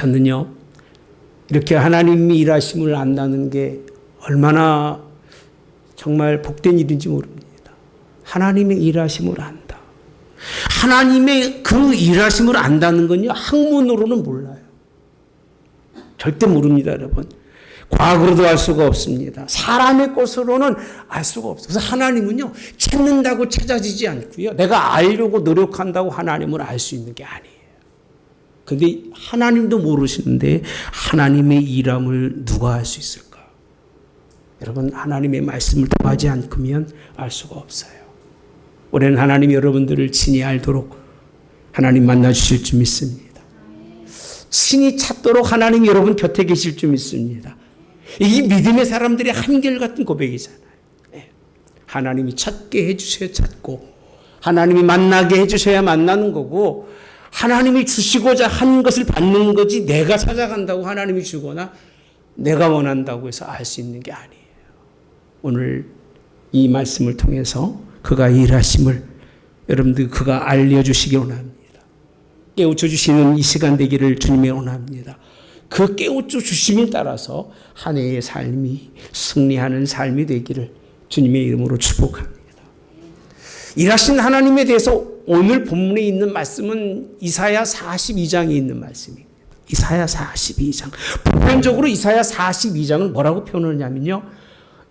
저는요, 이렇게 하나님이 일하심을 안다는 게 얼마나 정말 복된 일인지 모릅니다. 하나님의 일하심을 안다. 하나님의 그 일하심을 안다는 건요, 학문으로는 몰라요. 절대 모릅니다, 여러분. 과학으로도 알 수가 없습니다. 사람의 것으로는 알 수가 없어요. 그래서 하나님은요, 찾는다고 찾아지지 않고요, 내가 알려고 노력한다고 하나님을 알 수 있는 게 아니에요. 근데 하나님도 모르시는데 하나님의 일함을 누가 알 수 있을까? 여러분, 하나님의 말씀을 통하지 않으면 알 수가 없어요. 올해는 하나님이 여러분들을 친히 알도록 하나님 만나주실 줄 믿습니다. 친히 찾도록 하나님 여러분 곁에 계실 줄 믿습니다. 이게 믿음의 사람들의 한결같은 고백이잖아요. 하나님이 찾게 해주셔야 찾고, 하나님이 만나게 해주셔야 만나는 거고, 하나님이 주시고자 한 것을 받는 거지 내가 찾아간다고 하나님이 주거나 내가 원한다고 해서 알 수 있는 게 아니에요. 오늘 이 말씀을 통해서 그가 일하심을 여러분들 그가 알려주시기 원합니다. 깨우쳐 주시는 이 시간 되기를 주님의 원합니다. 그 깨우쳐 주심을 따라서 한 해의 삶이 승리하는 삶이 되기를 주님의 이름으로 축복합니다. 일하신 하나님에 대해서 오늘 본문에 있는 말씀은 이사야 42장에 있는 말씀입니다. 이사야 42장. 보편적으로 이사야 42장은 뭐라고 표현하냐면요,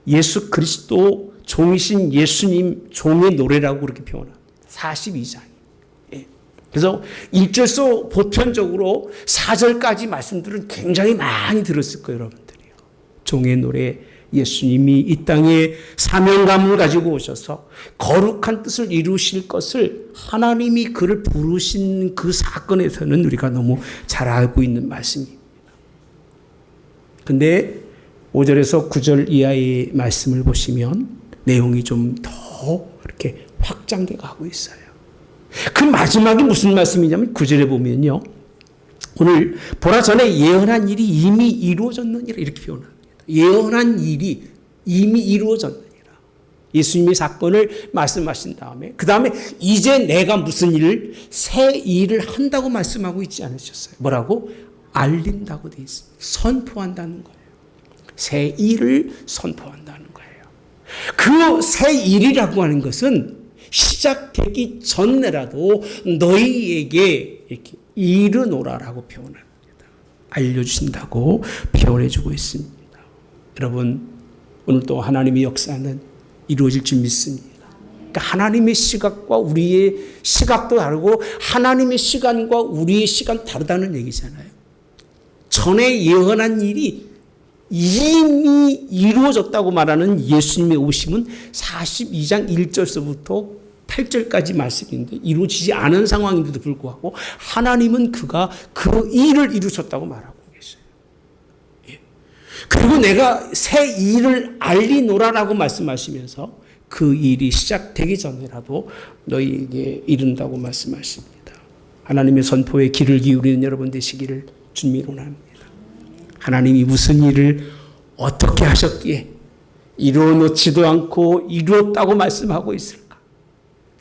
예수 그리스도 종이신 예수님 종의 노래라고 그렇게 표현합니다. 42장. 그래서 1절서 보편적으로 4절까지 말씀들은 굉장히 많이 들었을 거예요, 여러분들이요. 종의 노래, 예수님이 이 땅에 사명감을 가지고 오셔서 거룩한 뜻을 이루실 것을 하나님이 그를 부르신 그 사건에서는 우리가 너무 잘 알고 있는 말씀입니다. 근데 5절에서 9절 이하의 말씀을 보시면 내용이 좀 더 이렇게 확장돼 가고 있어요. 그 마지막이 무슨 말씀이냐면 9절에 보면요, 오늘 보라 전에 예언한 일이 이미 이루어졌느니라 이렇게 표현합니다. 예언한 일이 이미 이루어졌느니라. 예수님의 사건을 말씀하신 다음에 그 다음에 이제 내가 무슨 일을 새 일을 한다고 말씀하고 있지 않으셨어요? 뭐라고? 알린다고 되어 있습니다. 선포한다는 거예요. 새 일을 선포한다는 거예요. 그 새 일이라고 하는 것은 시작되기 전에라도 너희에게 이렇게 이르노라라고 표현합니다. 알려주신다고 표현해주고 있습니다. 여러분, 오늘 또 하나님의 역사는 이루어질 줄 믿습니다. 그러니까 하나님의 시각과 우리의 시각도 다르고 하나님의 시간과 우리의 시간 다르다는 얘기잖아요. 전에 예언한 일이 이미 이루어졌다고 말하는 예수님의 오심은 42장 1절서부터 8절까지 말씀인데 이루어지지 않은 상황인데도 불구하고 하나님은 그가 그 일을 이루셨다고 말하고 계셔요. 예. 그리고 내가 새 일을 알리노라라고 말씀하시면서 그 일이 시작되기 전에라도 너희에게 이른다고 말씀하십니다. 하나님의 선포에 귀를 기울이는 여러분 되시기를 주님이 원합니다. 하나님이 무슨 일을 어떻게 하셨기에 이루어놓지도 않고 이루었다고 말씀하고 있을까?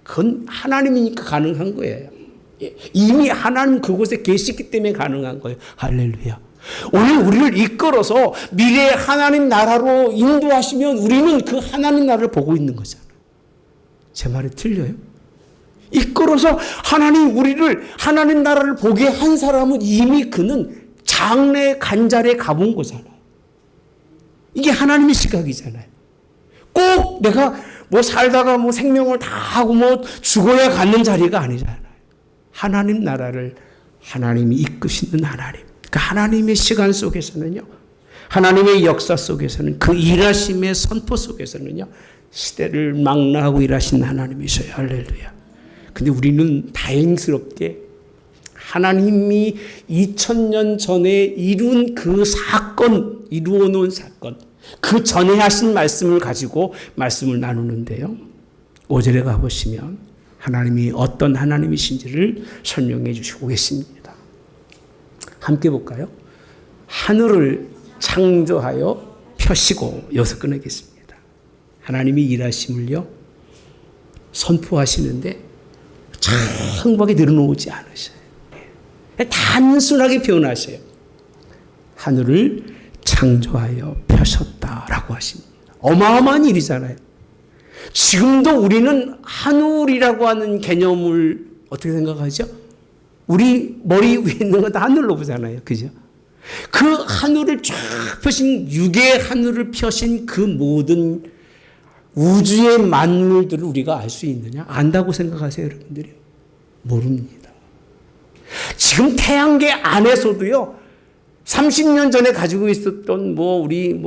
그건 하나님이니까 가능한 거예요. 이미 하나님 그곳에 계시기 때문에 가능한 거예요. 할렐루야. 오늘 우리를 이끌어서 미래의 하나님 나라로 인도하시면 우리는 그 하나님 나라를 보고 있는 거잖아요. 제 말이 틀려요? 이끌어서 하나님 우리를 하나님 나라를 보게 한 사람은 이미 그는 장래 간절에 가본 거잖아요. 이게 하나님의 시각이잖아요. 꼭 내가 뭐 살다가 뭐 생명을 다 하고 뭐 죽어야 갖는 자리가 아니잖아요. 하나님 나라를 하나님이 이끄시는 하나님. 그 하나님의 시간 속에서는요, 하나님의 역사 속에서는 그 일하심의 선포 속에서는요, 시대를 망라하고 일하신 하나님이셔요. 할렐루야. 근데 우리는 다행스럽게 하나님이 2000년 전에 이룬 그 사건, 이루어 놓은 사건, 그 전에 하신 말씀을 가지고 말씀을 나누는데요. 5절에 가보시면 하나님이 어떤 하나님이신지를 설명해 주시고 계십니다. 함께 볼까요? 하늘을 창조하여 펴시고, 여기서 끊겠습니다. 하나님이 일하심을요, 선포하시는데 창밖에 내려놓지 않으셔요. 단순하게 표현하셔요. 하늘을 창조하여 펴셨다라고 하십니다. 어마어마한 일이잖아요. 지금도 우리는 하늘이라고 하는 개념을 어떻게 생각하죠? 우리 머리 위에 있는 건 다 하늘로 보잖아요. 그죠? 그 하늘을 쫙 펴신, 육의 하늘을 펴신 그 모든 우주의 만물들을 우리가 알 수 있느냐? 안다고 생각하세요, 여러분들이? 모릅니다. 지금 태양계 안에서도요, 30년 전에 가지고 있었던 우리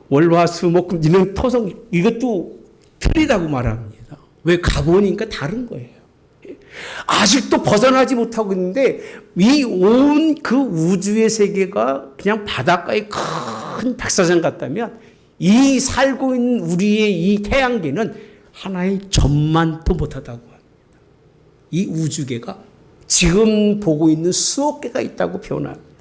월화수목 이런 토성, 이것도 틀리다고 말합니다. 왜? 가보니까 다른 거예요. 아직도 벗어나지 못하고 있는데 이 온 그 우주의 세계가 그냥 바닷가의 큰 백사장 같다면 이 살고 있는 우리의 이 태양계는 하나의 점만도 못하다고 합니다. 이 우주계가 지금 보고 있는 수억 개가 있다고 표현합니다.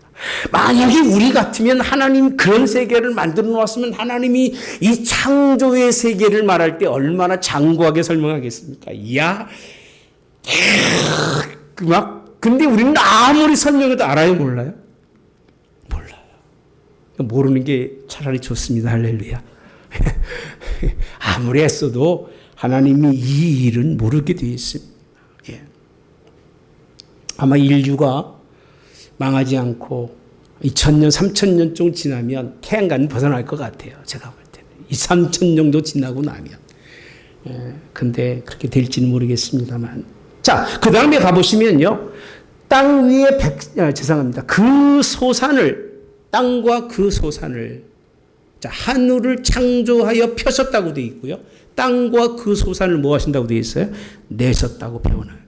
만약에 우리 같으면 하나님 그런 세계를 만들어 놓았으면 하나님이 이 창조의 세계를 말할 때 얼마나 장구하게 설명하겠습니까? 이야, 근데 우리는 아무리 설명해도 알아요, 몰라요? 몰라요. 모르는 게 차라리 좋습니다. 할렐루야. 아무리 했어도 하나님이 이 일은 모르게 되어 있습니다. 예. 아마 인류가 망하지 않고 2000년, 3000년 좀 지나면 태양간 벗어날 것 같아요. 제가 볼 때는. 3000년 정도 지나고 나면. 예. 근데 그렇게 될지는 모르겠습니다만. 자, 그 다음에 가보시면요. 땅 위에 죄송합니다. 그 소산을, 땅과 그 소산을, 자, 하늘을 창조하여 펴셨다고 되어 있고요. 땅과 그 소산을 뭐 하신다고 되어 있어요? 내셨다고 표현합니다.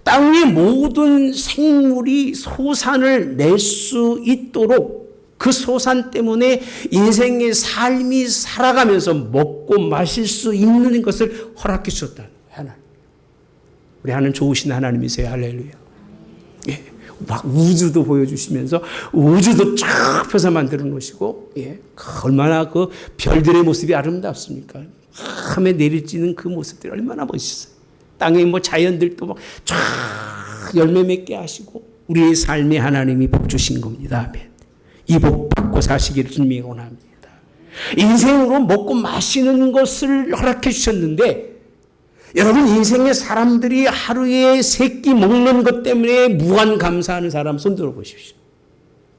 땅 위의 모든 생물이 소산을 낼 수 있도록 그 소산 때문에 인생의 삶이 살아가면서 먹고 마실 수 있는 것을 허락해 주셨다는 거예요. 하나님. 우리 하나님 좋으신 하나님이세요. 할렐루야. 예. 막 우주도 보여주시면서 우주도 쫙 펴서 만들어 놓으시고, 예. 얼마나 그 별들의 모습이 아름답습니까? 밤에 내리쬐는 그 모습들이 얼마나 멋있어요. 땅에 자연들도 쫙 열매 맺게 하시고 우리의 삶에 하나님이 복 주신 겁니다. 아멘. 이 복 받고 사시기를 주님이 원합니다. 인생으로 먹고 마시는 것을 허락해 주셨는데 여러분, 인생의 사람들이 하루에 3끼 먹는 것 때문에 무한 감사하는 사람 손 들어보십시오.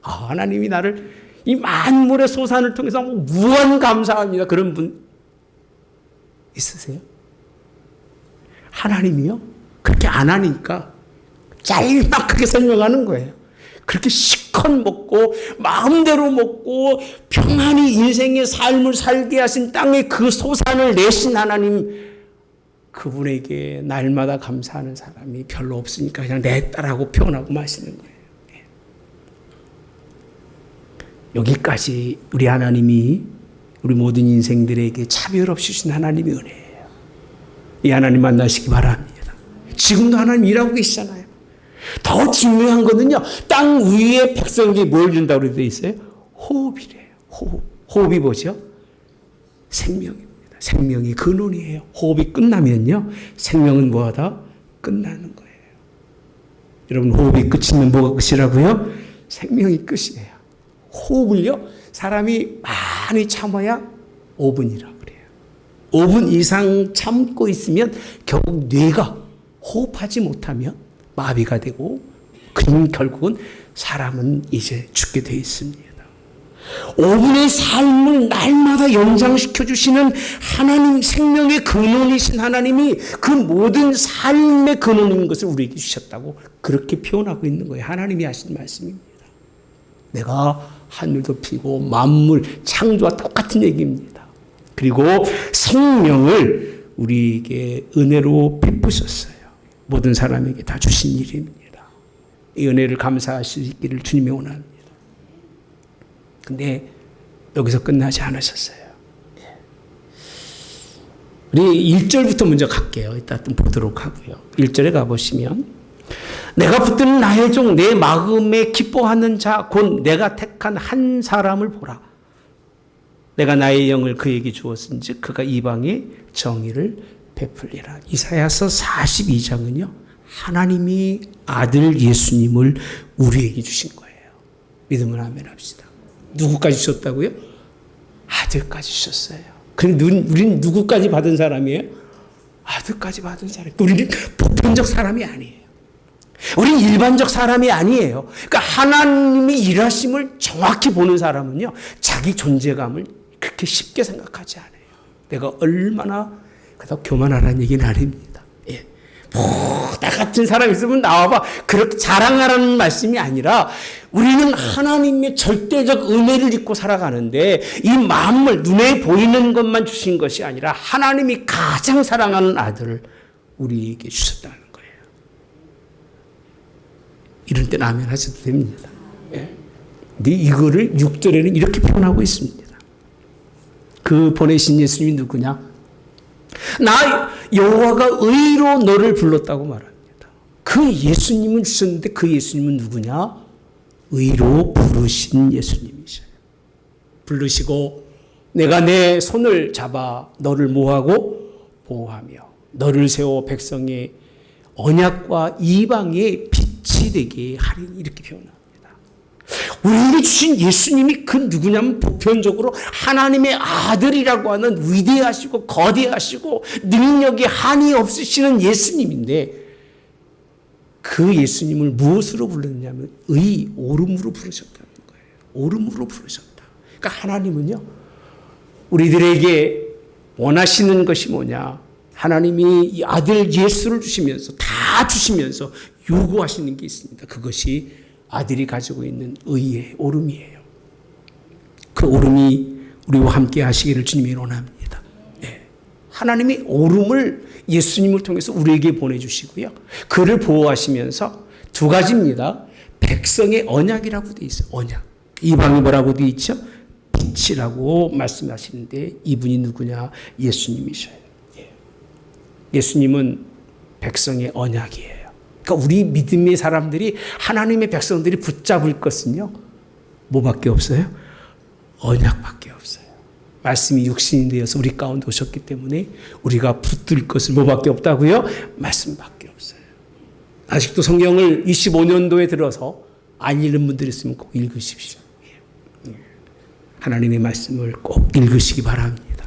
하나님이 나를 이 만물의 소산을 통해서 무한 감사합니다. 그런 분 있으세요? 하나님이요? 그렇게 안 하니까 짤막하게 설명하는 거예요. 그렇게 실컷 먹고 마음대로 먹고 평안히 인생의 삶을 살게 하신 땅에 그 소산을 내신 하나님, 그분에게 날마다 감사하는 사람이 별로 없으니까 그냥 냈다라고 표현하고 마시는 거예요. 여기까지 우리 하나님이 우리 모든 인생들에게 차별 없이 주신 하나님의 은혜예요. 이 하나님 만나시기 바랍니다. 지금도 하나님 일하고 계시잖아요. 더 중요한 거는요, 땅 위에 백성에게 뭘 준다고 되어 있어요? 호흡이래요. 호흡. 호흡이 뭐죠? 생명입니다. 생명이 근원이에요. 호흡이 끝나면요, 생명은 뭐하다? 끝나는 거예요. 여러분, 호흡이 끝이면 뭐가 끝이라고요? 생명이 끝이에요. 호흡을요, 사람이 많이 참아야 5분이라고 그래요. 5분 이상 참고 있으면 결국 뇌가 호흡하지 못하면 마비가 되고, 그럼 결국은 사람은 이제 죽게 되어 있습니다. 5분의 삶을 날마다 연장시켜 주시는 하나님, 생명의 근원이신 하나님이 그 모든 삶의 근원인 것을 우리에게 주셨다고 그렇게 표현하고 있는 거예요. 하나님이 하신 말씀입니다. 내가 하늘도 피고 만물 창조와 똑같은 얘기입니다. 그리고 생명을 우리에게 은혜로 베푸셨어요. 모든 사람에게 다 주신 일입니다. 이 은혜를 감사하시기를 주님이 원합니다. 근데 여기서 끝나지 않으셨어요. 우리 1절부터 먼저 갈게요. 이따 좀 보도록 하고요. 1절에 가보시면, 내가 붙드는 나의 종, 내 마음에 기뻐하는 자, 곧 내가 택한 한 사람을 보라. 내가 나의 영을 그에게 주었은즉 그가 이방에 정의를 베풀리라. 이사야서 42장은요, 하나님이 아들 예수님을 우리에게 주신 거예요. 믿으면 아멘 합시다. 누구까지 주셨다고요? 아들까지 주셨어요. 그럼 우리는 누구까지 받은 사람이에요? 아들까지 받은 사람. 우리는 보편적 사람이 아니에요. 우리는 일반적 사람이 아니에요. 그러니까 하나님이 일하심을 정확히 보는 사람은요, 자기 존재감을 그렇게 쉽게 생각하지 않아요. 내가 얼마나 그래도 교만하라는 얘기는 아닙니다. 예. 나 같은 사람 있으면 나와봐. 그렇게 자랑하라는 말씀이 아니라 우리는 하나님의 절대적 은혜를 입고 살아가는데 이 만물 눈에 보이는 것만 주신 것이 아니라 하나님이 가장 사랑하는 아들을 우리에게 주셨다는 거예요. 이럴 땐 아멘 하셔도 됩니다. 예. 근데 이거를 6절에는 이렇게 표현하고 있습니다. 그 보내신 예수님이 누구냐? 나 여호와가 의로 너를 불렀다고 말합니다. 그 예수님은 주셨는데 그 예수님은 누구냐? 의로 부르신 예수님이셔요. 부르시고 내가 내 손을 잡아 너를 뭐하고 보호하며 너를 세워 백성의 언약과 이방의 빛이 되게 하리니 이렇게 표현합니다. 우리에게 주신 예수님이 그 누구냐면 보편적으로 하나님의 아들이라고 하는 위대하시고 거대하시고 능력이 한이 없으시는 예수님인데 그 예수님을 무엇으로 불렀냐면 오름으로 부르셨다는 거예요. 오름으로 부르셨다. 그러니까 하나님은요, 우리들에게 원하시는 것이 뭐냐? 하나님이 이 아들 예수를 주시면서 다 주시면서 요구하시는 게 있습니다. 그것이 아들이 가지고 있는 의의 오름이에요. 그 오름이 우리와 함께 하시기를 주님이 원합니다. 네. 하나님이 오름을 예수님을 통해서 우리에게 보내주시고요. 그를 보호하시면서 두 가지입니다. 백성의 언약이라고 되어 있어요. 언약. 이방이 뭐라고 되어 있죠? 빛이라고 말씀하시는데 이분이 누구냐? 예수님이셔요. 예수님은 백성의 언약이에요. 그러니까 우리 믿음의 사람들이 하나님의 백성들이 붙잡을 것은요, 뭐밖에 없어요? 언약밖에 없어요. 말씀이 육신이 되어서 우리 가운데 오셨기 때문에 우리가 붙들 것은 뭐밖에 없다고요? 말씀밖에 없어요. 아직도 성경을 25년도에 들어서 안 읽는 분들이 있으면 꼭 읽으십시오. 하나님의 말씀을 꼭 읽으시기 바랍니다.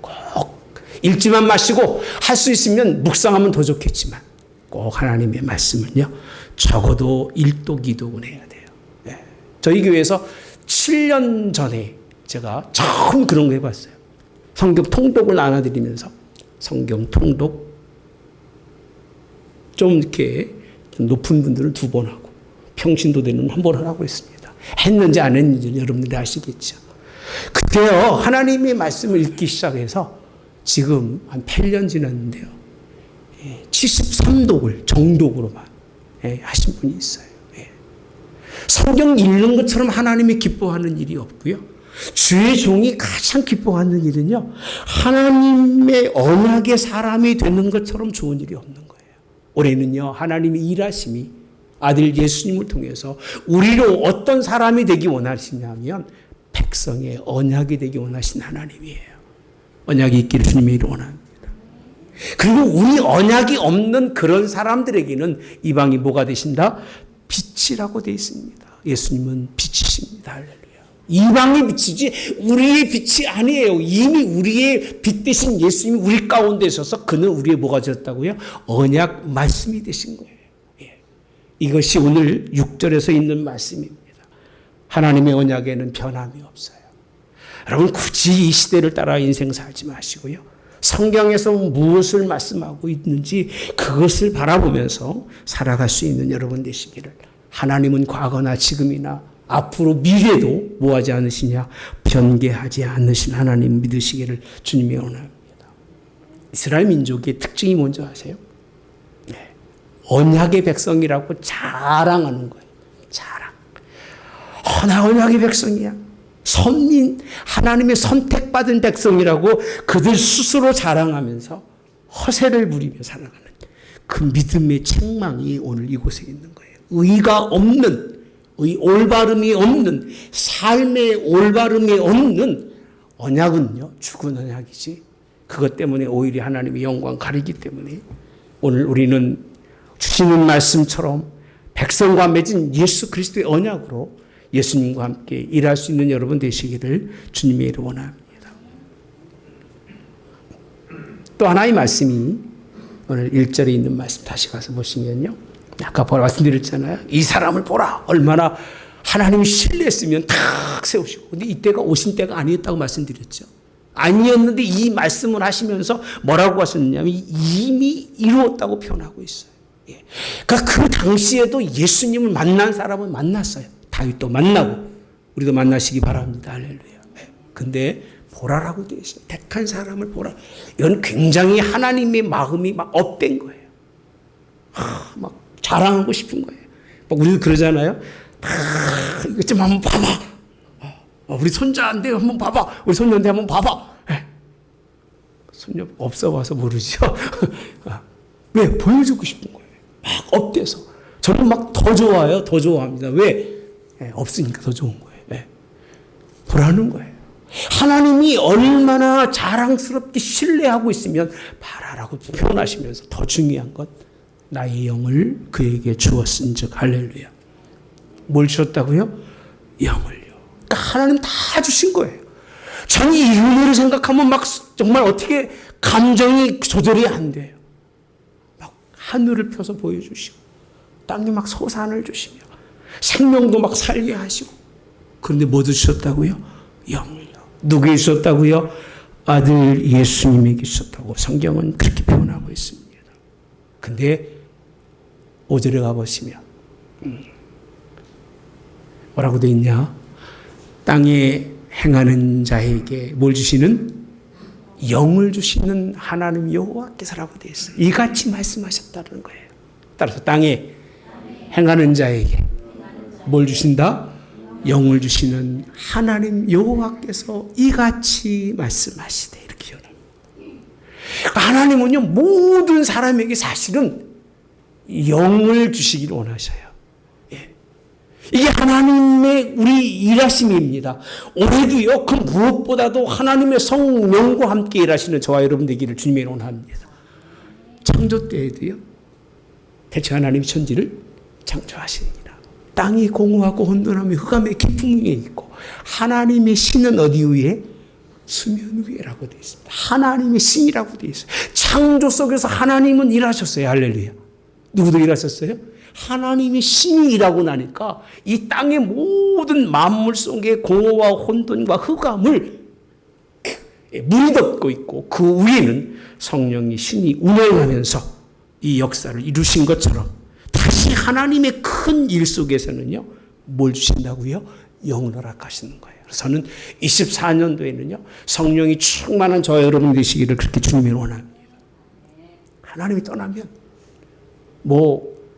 꼭 읽지만 마시고 할 수 있으면 묵상하면 더 좋겠지만 꼭 하나님의 말씀을요, 적어도 1독 2독은 해야 돼요. 저희 교회에서 7년 전에 제가 처음 그런 거 해봤어요. 성경 통독을 나눠드리면서 성경 통독 좀 이렇게 높은 분들은 2번 하고 평신도대는 1번 하라고 했습니다. 했는지 안 했는지는 여러분들이 아시겠죠. 그때요, 하나님의 말씀을 읽기 시작해서 지금 한 8년 지났는데요, 73독을 정독으로만 하신 분이 있어요. 성경 읽는 것처럼 하나님이 기뻐하는 일이 없고요. 주의 종이 가장 기뻐하는 일은요, 하나님의 언약의 사람이 되는 것처럼 좋은 일이 없는 거예요. 올해는요, 하나님의 일하심이 아들 예수님을 통해서 우리로 어떤 사람이 되기 원하시냐면 백성의 언약이 되기 원하신 하나님이에요. 언약이 있기를 주님이 원합니다. 그리고 우리 언약이 없는 그런 사람들에게는 이방이 뭐가 되신다? 빛이라고 되어 있습니다. 예수님은 빛이십니다. 할렐루야. 이방의 빛이지 우리의 빛이 아니에요. 이미 우리의 빛 되신 예수님이 우리 가운데 있어서 그는 우리의 뭐가 되었다고요? 언약 말씀이 되신 거예요. 이것이 오늘 6절에서 있는 말씀입니다. 하나님의 언약에는 변함이 없어요. 여러분 굳이 이 시대를 따라 인생 살지 마시고요. 성경에서 무엇을 말씀하고 있는지 그것을 바라보면서 살아갈 수 있는 여러분 되시기를. 하나님은 과거나 지금이나 앞으로 미래도 뭐하지 않으시냐? 변개하지 않으신 하나님 믿으시기를 주님이 원합니다. 이스라엘 민족의 특징이 뭔지 아세요? 언약의 백성이라고 자랑하는 거예요. 자랑. 나 언약의 백성이야. 선민, 하나님의 선택받은 백성이라고 그들 스스로 자랑하면서 허세를 부리며 살아가는 그 믿음의 책망이 오늘 이곳에 있는 거예요. 의가 없는, 올바름이 없는, 삶의 올바름이 없는 언약은요, 죽은 언약이지. 그것 때문에 오히려 하나님의 영광 가리기 때문에 오늘 우리는 주시는 말씀처럼 백성과 맺은 예수 그리스도의 언약으로 예수님과 함께 일할 수 있는 여러분 되시기를 주님의 이름으로 원합니다. 또 하나의 말씀이 오늘 1절에 있는 말씀 다시 가서 보시면요. 아까 말씀드렸잖아요. 이 사람을 보라. 얼마나 하나님이 신뢰했으면 탁 세우시고. 근데 이때가 오신 때가 아니었다고 말씀드렸죠. 아니었는데 이 말씀을 하시면서 뭐라고 하셨냐면 이미 이루었다고 표현하고 있어요. 예. 그러니까 그 당시에도 예수님을 만난 사람은 만났어요. 다윗도 만나고 우리도 만나시기 바랍니다. 할렐루야. 예. 근데 보라라고 되어 있어요. 택한 사람을 보라. 이건 굉장히 하나님의 마음이 막 업된 거예요. 막 자랑하고 싶은 거예요. 막 우리도 그러잖아요. 이것 좀 한번 봐봐. 우리 손자한테 한번 봐봐. 우리 손녀한테 한번 봐봐. 손녀 없어 봐서 모르죠. 왜? 보여주고 싶은 거예요. 막 업돼서. 저는 막 더 좋아요. 더 좋아합니다. 왜? 없으니까 더 좋은 거예요. 보라는 거예요. 하나님이 얼마나 자랑스럽게 신뢰하고 있으면 봐라라고 표현하시면서 더 중요한 것 나의 영을 그에게 주었은즉 할렐루야. 뭘 주었다고요? 영을요. 그러니까 하나님 다 주신 거예요. 저는 이 은혜를 생각하면 막 정말 어떻게 감정이 조절이 안 돼요. 막 하늘을 펴서 보여주시고 땅에 막 소산을 주시며 생명도 막 살게 하시고 그런데 뭐 주셨다고요? 영을요. 누구에게 주셨다고요? 아들 예수님에게 주셨다고 성경은 그렇게 표현하고 있습니다. 근데 5절에 가보시면 뭐라고 되어 있냐? 땅에 행하는 자에게 뭘 주시는? 영을 주시는 하나님 여호와께서라고 되어 있어요. 이같이 말씀하셨다는 거예요. 따라서 땅에 행하는 자에게 뭘 주신다? 영을 주시는 하나님 여호와께서 이같이 말씀하시되 이렇게 표현합니다. 하나님은요 모든 사람에게 사실은 영을 주시기를 원하셔요. 이게 하나님의 우리 일하심입니다. 올해도요, 그 무엇보다도 하나님의 성령과 함께 일하시는 저와 여러분 되기를 주님의 이름으로 원합니다. 창조 때에도요, 대체 하나님이 천지를 창조하시니라. 땅이 공허하고 혼돈하며 흑암의 깊은 위에 있고, 하나님의 신은 어디 위에? 수면 위에라고 되어 있습니다. 하나님의 신이라고 되어 있어요. 창조 속에서 하나님은 일하셨어요. 할렐루야. 누구도 일하셨어요? 하나님이 신이 일하고 나니까 이 땅의 모든 만물 속에 공허와 혼돈과 흑암을 물이 덮고 있고 그 위에는 성령이 신이 운행하면서 이 역사를 이루신 것처럼 다시 하나님의 큰 일 속에서는요 뭘 주신다고요? 영을 허락하시는 거예요. 그래서 저는 24년도에는요 성령이 충만한 저와 여러분 되시기를 그렇게 주님이 원합니다. 하나님이 떠나면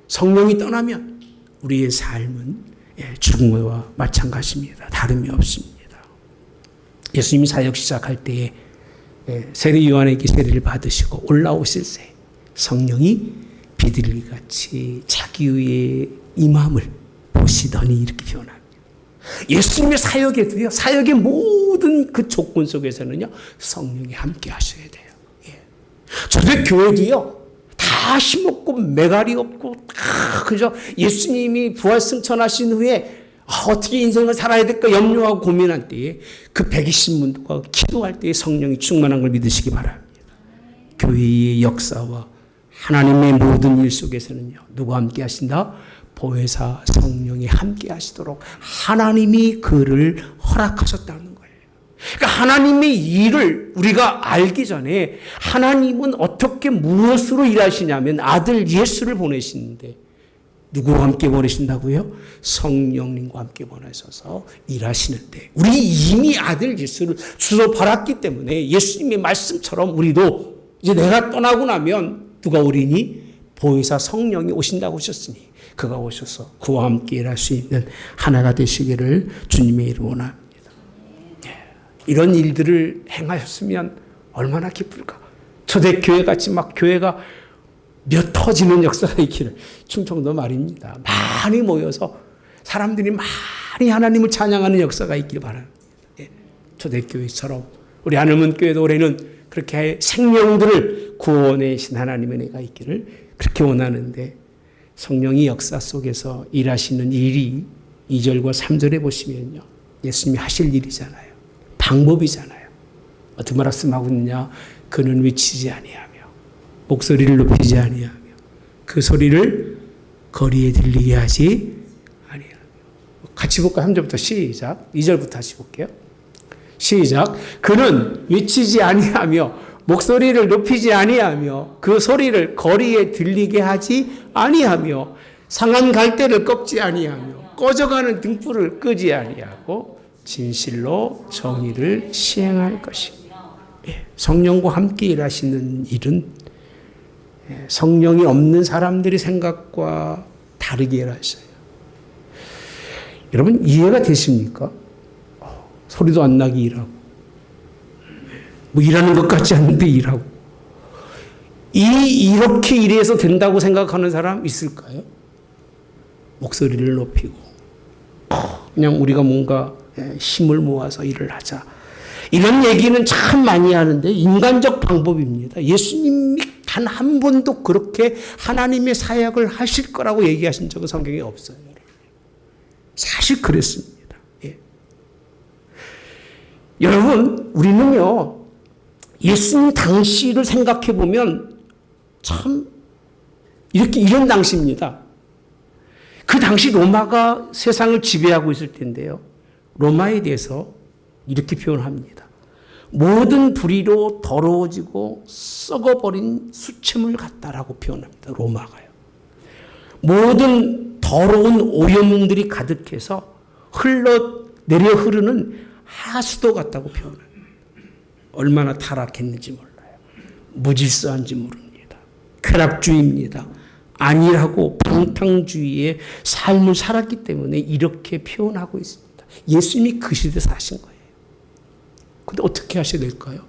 성령이 떠나면 우리의 삶은 죽음과 마찬가지입니다. 다름이 없습니다. 예수님이 사역 시작할 때에 세례 요한에게 세례를 받으시고 올라오실 때 성령이 비둘기같이 자기 위에 임함을 보시더니 이렇게 표현합니다. 예수님의 사역에도요, 사역의 모든 그 조건 속에서는요, 성령이 함께 하셔야 돼요. 초대교회도요, 다 힘없고 메갈이 없고 그저 예수님이 부활승천하신 후에 어떻게 인생을 살아야 될까 염려하고 고민할 때에 그 120문도가 기도할 때에 성령이 충만한 걸 믿으시기 바랍니다. 교회의 역사와 하나님의 모든 일 속에서는요 누가 함께 하신다? 보혜사 성령이 함께 하시도록 하나님이 그를 허락하셨다는 거예요. 그러니까 하나님의 일을 우리가 알기 전에 하나님은 어떻게 무엇으로 일하시냐면 아들 예수를 보내시는데 누구와 함께 보내신다고요? 성령님과 함께 보내셔서 일하시는데 우리 이미 아들 예수를 주소 받았기 때문에 예수님의 말씀처럼 우리도 이제 내가 떠나고 나면 누가 오리니? 보혜사 성령이 오신다고 하셨으니 그가 오셔서 그와 함께 일할 수 있는 하나가 되시기를 주님의 이름으로 원합니다. 이런 일들을 행하셨으면 얼마나 기쁠까. 초대교회 같이 막 교회가 몇 터지는 역사가 있기를 충청도 말입니다. 많이 모여서 사람들이 많이 하나님을 찬양하는 역사가 있기를 바랍니다. 초대교회처럼 우리 하늘문 교회도 올해는 그렇게 생명들을 구원해 신 하나님의 은혜가 있기를 그렇게 원하는데 성령이 역사 속에서 일하시는 일이 2절과 3절에 보시면요. 예수님이 하실 일이잖아요. 방법이잖아요. 어떻게 말씀하고 있느냐. 그는 외치지 아니하며 목소리를 높이지 아니하며 그 소리를 거리에 들리게 하지 아니하며. 같이 볼까요? 3절부터 시작. 2절부터 다시 볼게요. 시작. 그는 외치지 아니하며 목소리를 높이지 아니하며 그 소리를 거리에 들리게 하지 아니하며 상한 갈대를 꺾지 아니하며 꺼져가는 등불을 끄지 아니하고 진실로 정의를 시행할 것입니다. 성령과 함께 일하시는 일은 성령이 없는 사람들의 생각과 다르게 일하셔요. 여러분 이해가 되십니까? 소리도 안 나게 일하고 뭐 일하는 것 같지 않은데 일하고 이렇게 일해서 된다고 생각하는 사람 있을까요? 목소리를 높이고 그냥 우리가 뭔가 힘을 모아서 일을 하자 이런 얘기는 참 많이 하는데 인간적 방법입니다. 예수님이 단 한 번도 그렇게 하나님의 사역을 하실 거라고 얘기하신 적은 성경에 없어요. 사실 그랬습니다. 예. 여러분 우리는요 예수님 당시를 생각해 보면 참 이런 당시입니다. 그 당시 로마가 세상을 지배하고 있을 텐데요. 로마에 대해서 이렇게 표현합니다. 모든 불의로 더러워지고 썩어버린 수치물 같다라고 표현합니다. 로마가요. 모든 더러운 오염물들이 가득해서 내려 흐르는 하수도 같다고 표현합니다. 얼마나 타락했는지 몰라요. 무질서한지 모릅니다. 쾌락주의입니다. 안일하고 방탕주의의 삶을 살았기 때문에 이렇게 표현하고 있습니다. 예수님이 그 시대에 사신 거예요. 근데 어떻게 하셔야 될까요?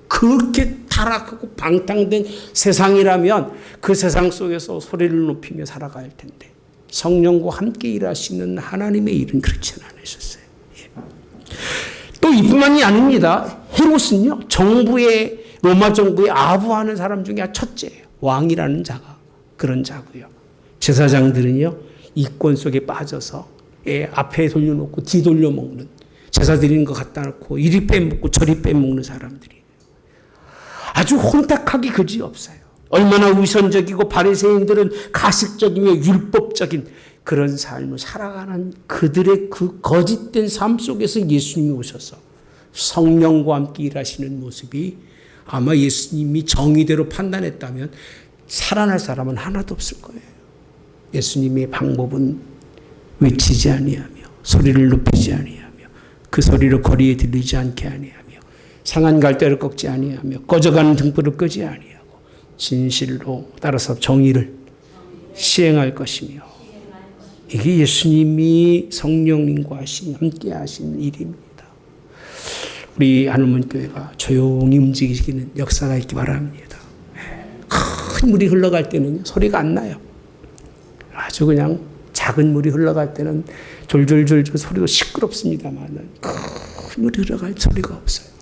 그렇게 타락하고 방탕된 세상이라면 그 세상 속에서 소리를 높이며 살아가야 할 텐데 성령과 함께 일하시는 하나님의 일은 그렇지는 않으셨어요. 예. 또 이뿐만이 아닙니다. 헤롯은요 로마 정부에 아부하는 사람 중에 첫째예요. 왕이라는 자가 그런 자고요. 제사장들은요 이권 속에 빠져서 앞에 돌려놓고 뒤 돌려먹는 제사 드리는 거 갖다 놓고 이리 빼먹고 저리 빼먹는 사람들이 아주 혼탁하기 그지없어요. 얼마나 위선적이고 바리새인들은 가식적이며 율법적인 그런 삶을 살아가는 그들의 그 거짓된 삶 속에서 예수님이 오셔서 성령과 함께 일하시는 모습이 아마 예수님이 정의대로 판단했다면 살아날 사람은 하나도 없을 거예요. 예수님의 방법은 외치지 아니하며 소리를 높이지 아니하며 그 소리를 거리에 들리지 않게 아니하며 상한 갈대를 꺾지 아니하며 꺼져가는 등불을 끄지 아니하고 진실로 따라서 정의를 시행할 것이며 이게 예수님이 성령님과 함께 하시는 일입니다. 우리 한문교회가 조용히 움직이시는 역사가 있기 바랍니다. 큰 물이 흘러갈 때는 소리가 안 나요. 아주 그냥 작은 물이 흘러갈 때는 졸졸졸졸 소리도 시끄럽습니다만 큰 물이 흘러갈 소리가 없어요.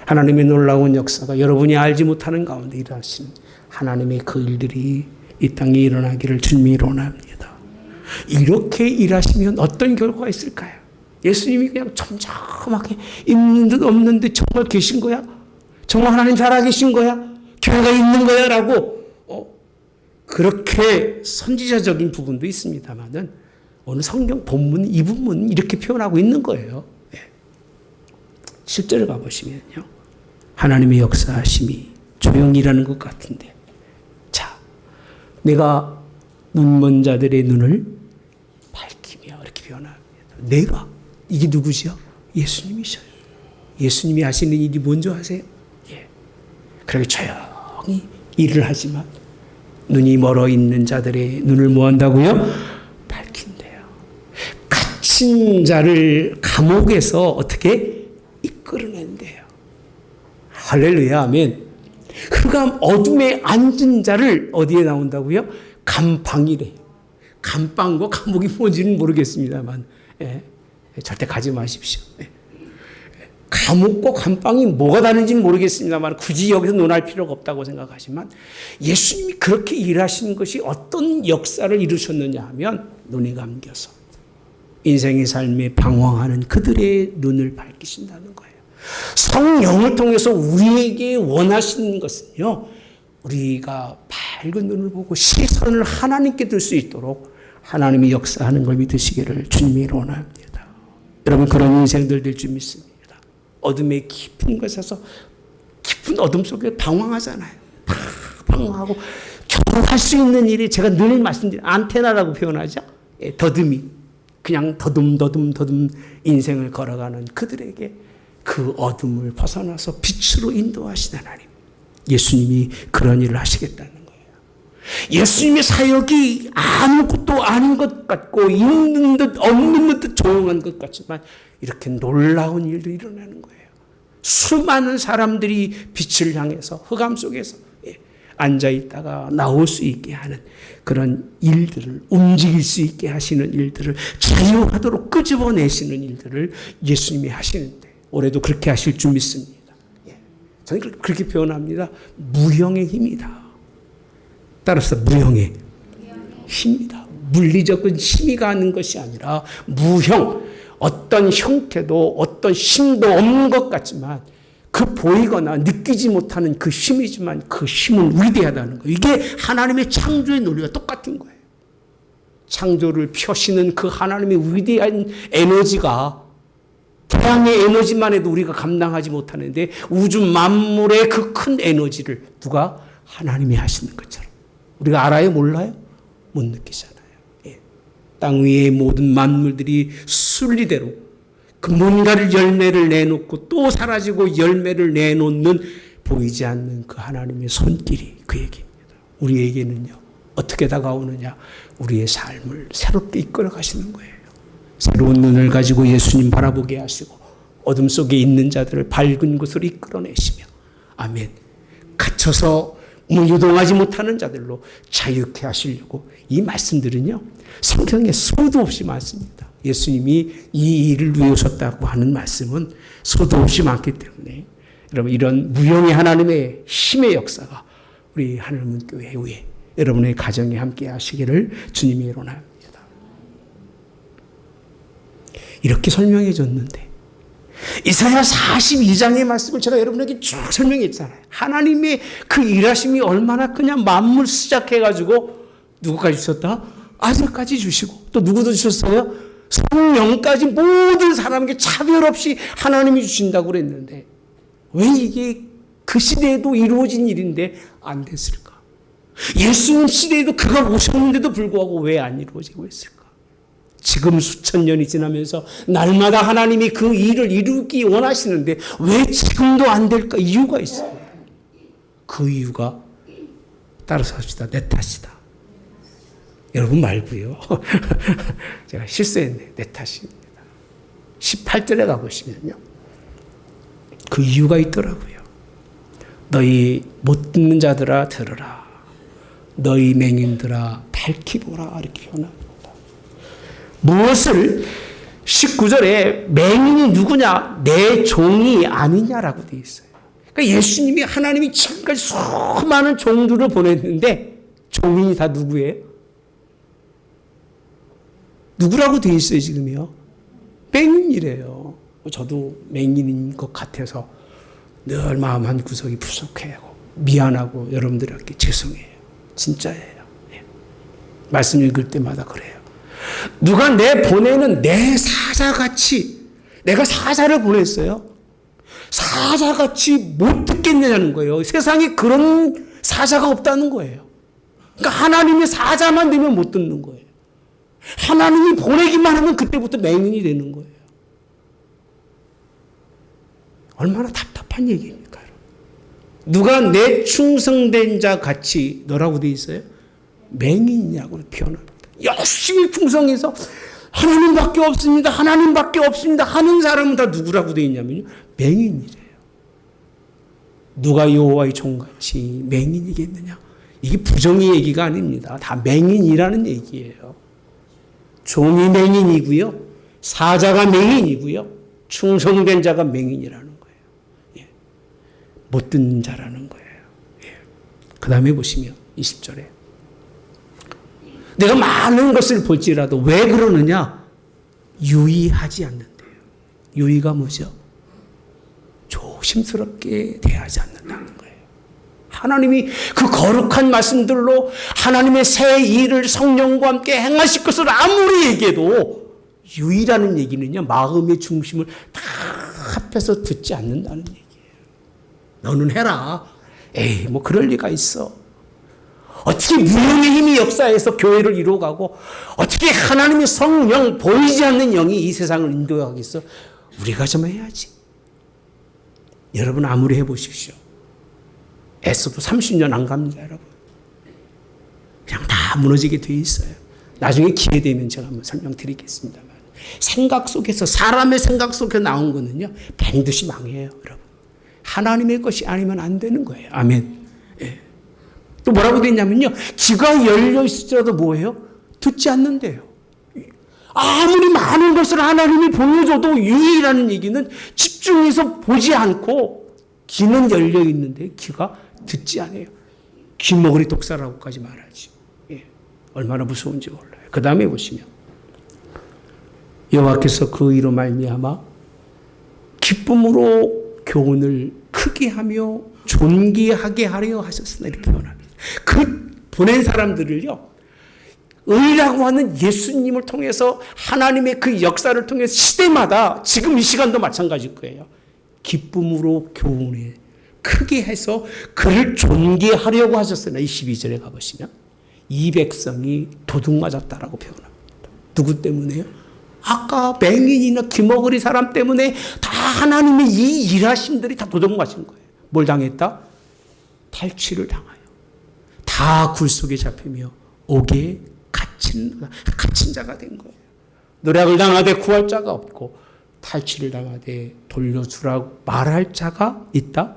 하나님의 놀라운 역사가 여러분이 알지 못하는 가운데 일하시는 하나님의 그 일들이 이 땅에 일어나기를 주님이 원합니다. 이렇게 일하시면 어떤 결과가 있을까요? 예수님이 그냥 점점하게 있는 듯 없는 듯 정말 계신 거야? 정말 하나님 살아계신 거야? 교회가 있는 거야? 라고 그렇게 선지자적인 부분도 있습니다만은 오늘 성경 본문 이 부분은 이렇게 표현하고 있는 거예요. 실제로 가보시면요. 하나님의 역사하심이 조용히 일하는 것 같은데 자, 내가 눈먼 자들의 눈을 밝히며 이렇게 표현합니다. 내가 이게 누구죠? 예수님이셔요. 예수님이 하시는 일이 뭔지 아세요? 예. 그렇게 조용히 일을 하지만 눈이 멀어 있는 자들의 눈을 뭐 한다고요? 밝힌대요. 갇힌 자를 감옥에서 어떻게 이끌어낸대요. 할렐루야, 아멘. 흑암 어둠에 앉은 자를 어디에 나온다고요? 감방이래요. 감방과 감옥이 뭔지는 모르겠습니다만 절대 가지 마십시오. 감옥과 감방이 뭐가 다른지는 모르겠습니다만 굳이 여기서 논할 필요가 없다고 생각하지만 예수님이 그렇게 일하시는 것이 어떤 역사를 이루셨느냐 하면 눈이 감겨서 인생의 삶에 방황하는 그들의 눈을 밝히신다는 거예요. 성령을 통해서 우리에게 원하시는 것은요, 우리가 밝은 눈을 보고 시선을 하나님께 들 수 있도록 하나님이 역사하는 걸 믿으시기를 주님이 원합니다. 여러분, 그런 인생들 될 줄 믿습니다. 어둠의 깊은 곳에서 깊은 어둠 속에 방황하잖아요. 다 방황하고 겨우 할 수 있는 일이, 제가 늘 말씀드린 안테나라고 표현하죠. 예, 더듬이. 그냥 더듬 인생을 걸어가는 그들에게 그 어둠을 벗어나서 빛으로 인도하시는 하나님. 예수님이 그런 일을 하시겠다는 거예요. 예수님의 사역이 아무것도 아닌 것 같고 있는 듯 없는 듯 조용한 것 같지만 이렇게 놀라운 일도 일어나는 거예요. 수많은 사람들이 빛을 향해서 흑암 속에서 앉아있다가 나올 수 있게 하는 그런 일들을, 움직일 수 있게 하시는 일들을, 자유하도록 끄집어내시는 일들을 예수님이 하시는데 올해도 그렇게 하실 줄 믿습니다. 저는 그렇게 표현합니다. 무형의 힘이다. 따라서 무형의 힘이다. 물리적인 힘이 가는 것이 아니라 무형, 어떤 형태도 어떤 힘도 없는 것 같지만 그 보이거나 느끼지 못하는 그 힘이지만 그 힘은 위대하다는 거예요. 이게 하나님의 창조의 논리와 똑같은 거예요. 창조를 펴시는 그 하나님의 위대한 에너지가 태양의 에너지만 해도 우리가 감당하지 못하는데 우주 만물의 그 큰 에너지를 누가? 하나님이 하시는 것처럼. 우리가 알아요? 몰라요? 못 느끼잖아요. 예. 땅 위의 모든 만물들이 순리대로 그 뭔가를 열매를 내놓고 또 사라지고 열매를 내놓는 보이지 않는 그 하나님의 손길이 그 얘기입니다. 우리에게는요, 어떻게 다가오느냐? 우리의 삶을 새롭게 이끌어 가시는 거예요. 새로운 눈을 가지고 예수님 바라보게 하시고 어둠 속에 있는 자들을 밝은 곳으로 이끌어내시며, 아멘, 갇혀서 유동하지 못하는 자들로 자유케 하시려고 이 말씀들은요, 성경에 수도 없이 많습니다. 예수님이 이 일을 위해 오셨다고 하는 말씀은 수도 없이 많기 때문에 여러분, 이런 무형의 하나님의 힘의 역사가 우리 하늘문교회 위에 여러분의 가정에 함께 하시기를 주님의 원합니다. 이렇게 설명해 줬는데 이사야 42장의 말씀을 제가 여러분에게 쭉 설명했잖아요. 하나님의 그 일하심이 얼마나 그냥 만물 시작해가지고 누구까지 주셨다? 아들까지 주시고 또 누구도 주셨어요? 성령까지 모든 사람에게 차별 없이 하나님이 주신다고 그랬는데 왜 이게 그 시대에도 이루어진 일인데 안 됐을까? 예수님 시대에도 그가 오셨는데도 불구하고 왜 안 이루어지고 있을까? 지금 수천 년이 지나면서 날마다 하나님이 그 일을 이루기 원하시는데 왜 지금도 안 될까? 이유가 있어요. 그 이유가 따라서 합시다. 내 탓이다. 여러분 말고요. 제가 실수했네. 내 탓입니다. 18절에 가보시면요, 그 이유가 있더라고요. 너희 못 듣는 자들아 들으라. 너희 맹인들아 밝히 보라. 이렇게 표현합니다. 무엇을 19절에 맹인이 누구냐? 내 종이 아니냐라고 되어 있어요. 그러니까 예수님이, 하나님이 지금까지 수많은 종들을 보냈는데 종이 다 누구예요? 누구라고 되어 있어요 지금요? 맹인이래요. 저도 맹인인 것 같아서 늘 마음 한 구석이 부족해요. 미안하고 여러분들에게 죄송해요. 진짜예요. 네. 말씀 읽을 때마다 그래요. 누가 내 보내는 내 사자같이, 내가 사자를 보냈어요. 사자같이 못 듣겠느냐는 거예요. 세상에 그런 사자가 없다는 거예요. 그러니까 하나님의 사자만 되면 못 듣는 거예요. 하나님이 보내기만 하면 그때부터 맹인이 되는 거예요. 얼마나 답답한 얘기입니까? 누가 내 충성된 자 같이, 너라고 돼 있어요? 맹인이냐고 표현합니다. 열심히 충성해서 하나님밖에 없습니다, 하나님밖에 없습니다 하는 사람은 다 누구라고 돼 있냐면요, 맹인이래요. 누가 여호와의 종같이 맹인이겠느냐? 이게 부정의 얘기가 아닙니다. 다 맹인이라는 얘기예요. 종이 맹인이고요, 사자가 맹인이고요, 충성된 자가 맹인이라는 거예요. 예. 못 듣는 자라는 거예요. 예. 그 다음에 보시면 20절에 내가 많은 것을 볼지라도 왜 그러느냐? 유의하지 않는데요. 유의가 뭐죠? 조심스럽게 대하지 않는다는 거예요. 하나님이 그 거룩한 말씀들로 하나님의 새 일을 성령과 함께 행하실 것을 아무리 얘기해도 유의라는 얘기는요, 마음의 중심을 다 합해서 듣지 않는다는 얘기예요. 너는 해라. 에이, 뭐 그럴 리가 있어. 어떻게 무용의 힘이 역사해서 교회를 이루어가고 어떻게 하나님의 성령, 보이지 않는 영이 이 세상을 인도하겠어? 우리가 좀 해야지. 여러분 아무리 해보십시오. 애써도 30년 안 갑니다, 여러분. 그냥 다 무너지게 돼 있어요. 나중에 기회 되면 제가 한번 설명드리겠습니다만, 생각 속에서, 사람의 생각 속에 나온 거는요, 반드시 망해요, 여러분. 하나님의 것이 아니면 안 되는 거예요. 아멘. 예. 또 뭐라고 되어 있냐면요, 귀가 열려 있을지라도 뭐예요? 듣지 않는데요. 아무리 많은 것을 하나님이 보여줘도 유의라는 얘기는 집중해서 보지 않고 귀는 열려 있는데 귀가 듣지 않아요. 귀머거리 독사라고까지 말하지. 예. 얼마나 무서운지 몰라요. 그 다음에 보시면 여호와께서 그 의로 말미암아 기쁨으로 교훈을 크게 하며 존귀하게 하려 하셨으나 이렇게 표현합니다. 그 보낸 사람들을요, 의라고 하는 예수님을 통해서 하나님의 그 역사를 통해서 시대마다 지금 이 시간도 마찬가지일 거예요. 기쁨으로 교훈에 크게 해서 그를 존귀하려고 하셨어요. 22절에 가보시면 이 백성이 도둑 맞았다라고 표현합니다. 누구 때문에요? 아까 맹인이나 귀머거리 사람 때문에 다 하나님의 이 일하심들이 다 도둑 맞은 거예요. 뭘 당했다? 탈취를 당하여 다 굴 속에 잡히며 옥에 갇힌 자가 된 거예요. 노략을 당하되 구할 자가 없고 탈취를 당하되 돌려주라고 말할 자가 있다?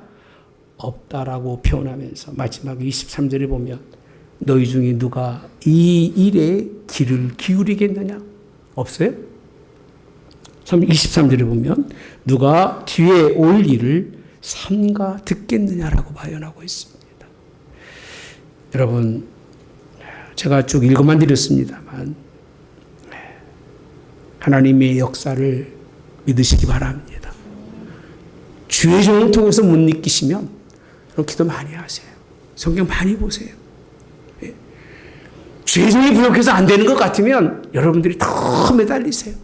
없다라고 표현하면서 마지막 23절에 보면 너희 중에 누가 이 일에 귀를 기울이겠느냐? 없어요? 23절에 보면 누가 뒤에 올 일을 삼가 듣겠느냐라고 발언하고 있습니다. 여러분, 제가 쭉 읽어만 드렸습니다만 하나님의 역사를 믿으시기 바랍니다. 주의 종을 통해서 못 느끼시면 기도 많이 하세요. 성경 많이 보세요. 주의 종이 부족해서 안 되는 것 같으면 여러분들이 더 매달리세요.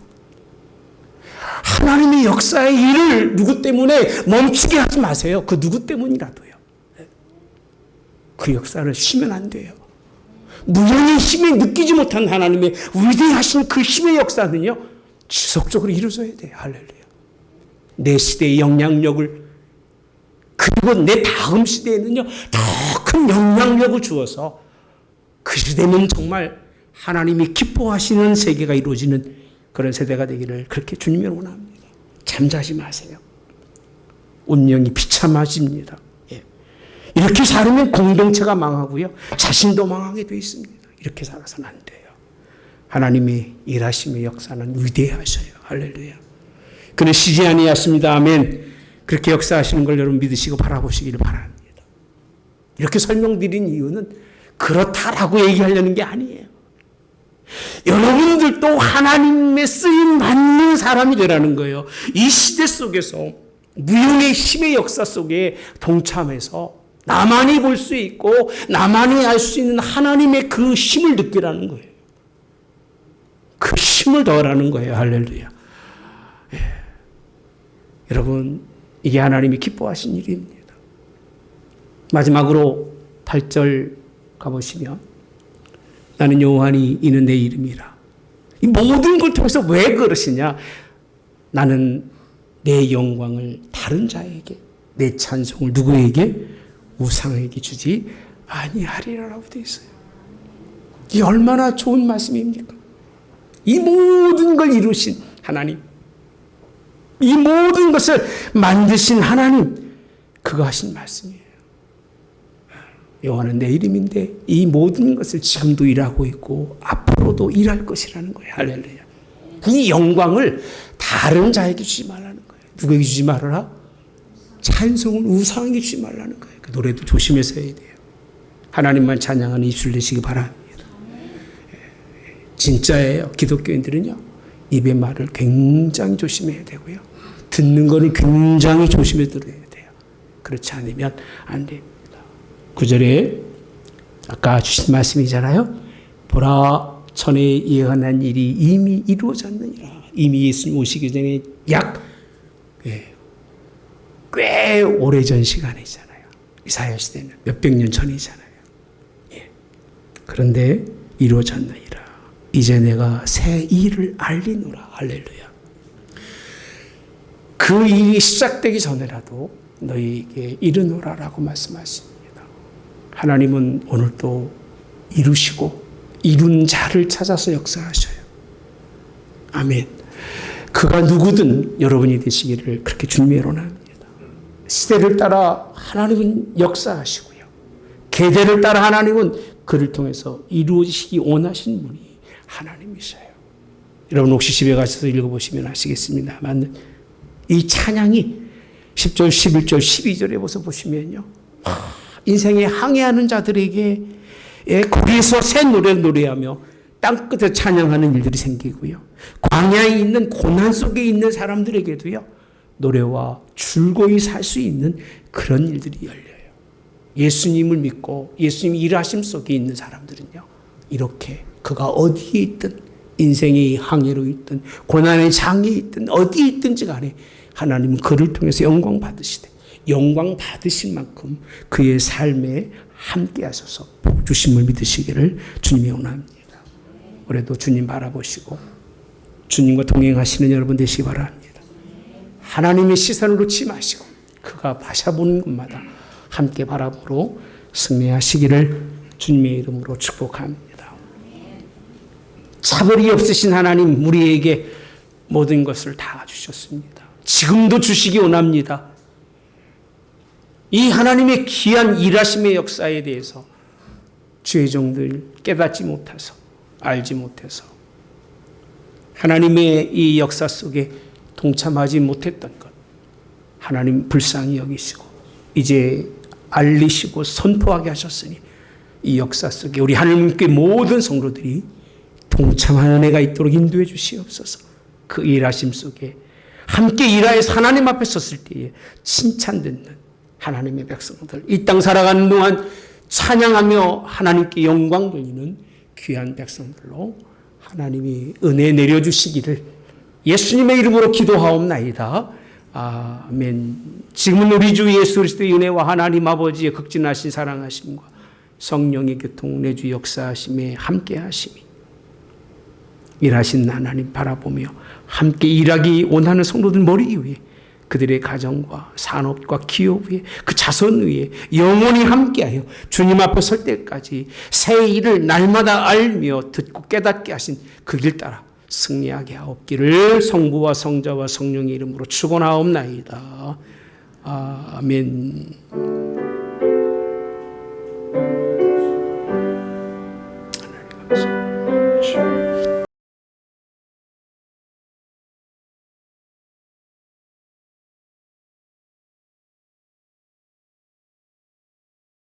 하나님의 역사의 일을 누구 때문에 멈추게 하지 마세요. 그 누구 때문이라도요. 그 역사를 쉬면 안 돼요. 무형의 힘에 느끼지 못한 하나님의 위대하신 그 힘의 역사는요, 지속적으로 이루어져야 돼요. 할렐루야. 내 시대의 영향력을, 그리고 내 다음 시대에는요, 더 큰 영향력을 주어서 그 시대는 정말 하나님이 기뻐하시는 세계가 이루어지는 그런 세대가 되기를 그렇게 주님이 원합니다. 잠자지 마세요. 운명이 비참해집니다. 예. 이렇게 살면 공동체가 망하고요, 자신도 망하게 되어 있습니다. 이렇게 살아서는 안 돼요. 하나님의 일하심의 역사는 위대하셔요. 할렐루야. 그는 쉬지 아니하십니다. 아멘. 그렇게 역사하시는 걸 여러분 믿으시고 바라보시기를 바랍니다. 이렇게 설명드린 이유는 그렇다라고 얘기하려는 게 아니에요. 여러분들도 하나님의 쓰임 받는 사람이 되라는 거예요. 이 시대 속에서 무용의 힘의 역사 속에 동참해서 나만이 볼 수 있고 나만이 알 수 있는 하나님의 그 힘을 느끼라는 거예요. 그 힘을 더하라는 거예요. 할렐루야. 예. 여러분, 이게 하나님이 기뻐하신 일입니다. 마지막으로 8절 가보시면 나는 여호와니 이는 내 이름이라. 이 모든 걸 통해서 왜 그러시냐? 나는 내 영광을 다른 자에게, 내 찬송을 누구에게? 우상에게 주지 아니하리라라고 되어 있어요. 이 얼마나 좋은 말씀입니까? 이 모든 걸 이루신 하나님, 이 모든 것을 만드신 하나님, 그가 하신 말씀이에요. 여호와는 내 이름인데 이 모든 것을 지금도 일하고 있고 앞으로도 일할 것이라는 거예요. 할렐루야. 이 영광을 다른 자에게 주지 말라는 거예요. 누구에게 주지 말아라? 찬송을 우상에게 주지 말라는 거예요. 그 노래도 조심해서 해야 돼요. 하나님만 찬양하는 입술 내시기 바랍니다. 진짜예요. 기독교인들은요, 입의 말을 굉장히 조심해야 되고요. 듣는 거는 굉장히 조심해 들어야 돼요. 그렇지 않으면 안 됩니다. 9절에 아까 주신 말씀이잖아요. 보라, 전에 예언한 일이 이미 이루어졌느니라. 이미 예수님 오시기 전에 꽤 오래전 시간이잖아요. 이사야 시대는 몇백 년 전이잖아요. 그런데 이루어졌느니라. 이제 내가 새 일을 알리노라. 할렐루야. 그 일이 시작되기 전에라도 너희에게 이르노라라고 말씀하십니다. 하나님은 오늘도 이루시고 이룬 자를 찾아서 역사하셔요. 아멘. 그가 누구든 여러분이 되시기를 그렇게 주님의 원합니다. 시대를 따라 하나님은 역사하시고요. 계대를 따라 하나님은 그를 통해서 이루어지시기 원하신 분이 하나님이셔요. 여러분 혹시 집에 가셔서 읽어보시면 아시겠습니다만 이 찬양이 10절, 11절, 12절에 보시면요. 인생에 항해하는 자들에게 거기에서 새 노래를 노래하며 땅끝에 찬양하는 일들이 생기고요. 광야에 있는 고난 속에 있는 사람들에게도요. 노래와 즐거이 살 수 있는 그런 일들이 열려요. 예수님을 믿고 예수님 일하심 속에 있는 사람들은요. 이렇게 그가 어디에 있든 인생의 항해로 있든 고난의 장에 있든 어디에 있든지 간에 하나님은 그를 통해서 영광 받으시되 영광 받으실 만큼 그의 삶에 함께 하셔서 복 주심을 믿으시기를 주님이 원합니다. 올해도 주님 바라보시고 주님과 동행하시는 여러분 되시기 바랍니다. 하나님의 시선을 놓지 마시고 그가 바라보는 곳마다 함께 바라보러 승리하시기를 주님의 이름으로 축복합니다. 차별이 없으신 하나님 우리에게 모든 것을 다 주셨습니다. 지금도 주시기 원합니다. 이 하나님의 귀한 일하심의 역사에 대해서 주의 종들 깨닫지 못해서 알지 못해서 하나님의 이 역사 속에 동참하지 못했던 것 하나님 불쌍히 여기시고 이제 알리시고 선포하게 하셨으니 이 역사 속에 우리 하나님께 모든 성도들이 동참하는 애가 있도록 인도해 주시옵소서. 그 일하심 속에 함께 일하여서 하나님 앞에 섰을 때에 칭찬듣는 하나님의 백성들 이 땅 살아가는 동안 찬양하며 하나님께 영광 돌리는 귀한 백성들로 하나님이 은혜 내려주시기를 예수님의 이름으로 기도하옵나이다. 아멘. 지금은 우리 주 예수 그리스도의 은혜와 하나님 아버지의 극진하신 사랑하심과 성령의 교통 내주 역사하심에 함께 하심이 일하신 하나님 바라보며 함께 일하기 원하는 성도들 머리 위에 그들의 가정과 산업과 기업 위에 그 자손 위에 영원히 함께하여 주님 앞에 설 때까지 새 일을 날마다 알며 듣고 깨닫게 하신 그 길 따라 승리하게 하옵기를 성부와 성자와 성령의 이름으로 축원하옵나이다. 아멘. 하나님 감사합니다.